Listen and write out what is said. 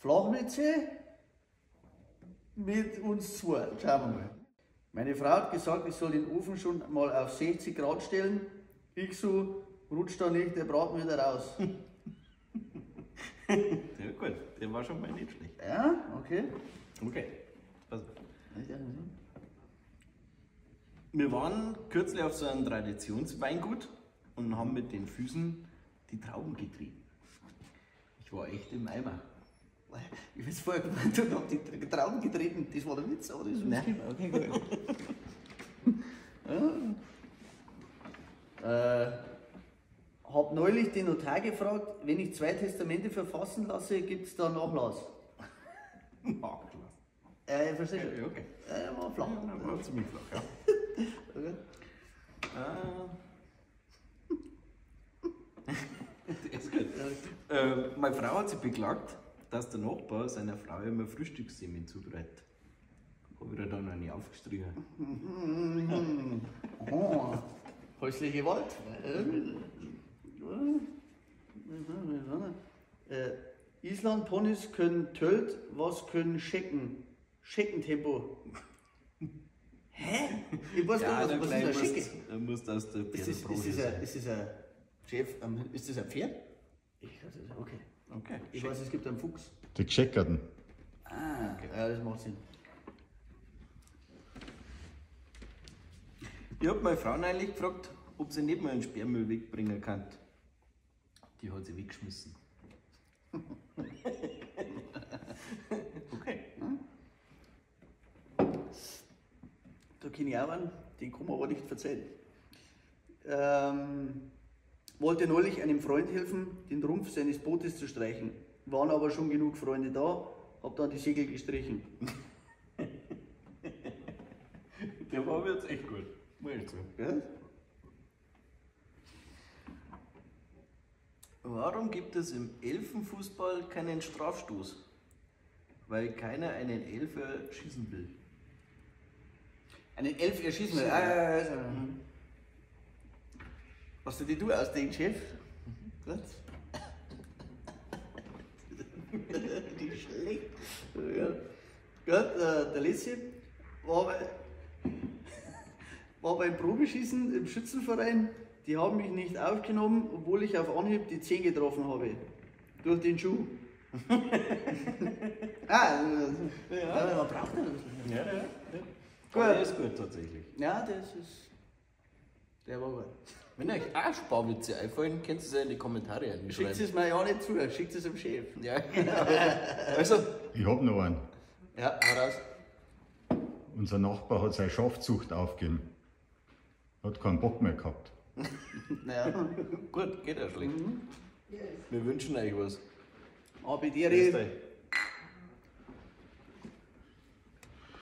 Flachwitze mit uns zwei. Schauen wir mal. Meine Frau hat gesagt, ich soll den Ofen schon mal auf 60 Grad stellen. Ich so, rutscht da nicht der Braten wieder raus. Ja gut, der war schon mal nicht schlecht. Ja, okay. Okay. Also, wir waren kürzlich auf so einem Traditionsweingut und haben mit den Füßen die Trauben getrieben. Ich war echt im Eimer. Ich weiß vorher gemeint und hab die Trauben getreten. Das war der Witz, aber das ist Nein. okay, gut. Hab neulich den Notar gefragt, wenn ich 2 Testamente verfassen lasse, gibt es da Nachlass? Nachlass. Ich verstehe. Ja, okay. War flach. Ja, war ziemlich flach, ja. Okay. Das ist gut. Meine Frau hat sich beklagt, dass der Nachbar seiner Frau immer Frühstückssemen zubereitet. Habe ich ihr dann noch nicht aufgestrichen. Oh, häusliche Gewalt. Island Ponys können Tölt, was können Schecken? Scheckentempo. Hä? Ich weiß gar nicht, was ist ein Schecke? Du musst aus der Ist das ein Chef, ist das ein Pferd? Okay. Okay. Ich weiß, es gibt einen Fuchs. Die Gescheckerten. Ah, okay. Ja, das macht Sinn. Ich habe meine Frau neulich gefragt, ob sie nicht mal einen Sperrmüll wegbringen kann. Die hat sie weggeschmissen. Okay. Da kenne ich auch einen, den kann man aber nicht erzählen. Wollte neulich einem Freund helfen, den Rumpf seines Bootes zu streichen. Waren aber schon genug Freunde da, hab dann die Segel gestrichen. Der war jetzt echt gut. Muss ich sagen. Ja? Warum gibt es im Elfenfußball keinen Strafstoß? Weil keiner einen Elfer schießen will. Einen Elf erschießen will. Hast du die du ausdenkt, Chef? Gut. Die schlecht. Ja. Gut, der letzte war beim Probeschießen im Schützenverein. Die haben mich nicht aufgenommen, obwohl ich auf Anhieb die 10 getroffen habe. Durch den Schuh. Man braucht ja das. Ja. Gut. Der ist gut tatsächlich. Ja, der war gut. Wenn euch auch Sparwitze einfallen, könnt ihr es ja in die Kommentare Schickt schreiben. es mir ja nicht zu, schickt es dem Chef. Ja, genau. Also, Ich hab noch einen. Ja, heraus. Unser Nachbar hat seine Schafzucht aufgegeben. Hat keinen Bock mehr gehabt. Naja. gut, geht ja schlecht. Wir wünschen euch was. Aber die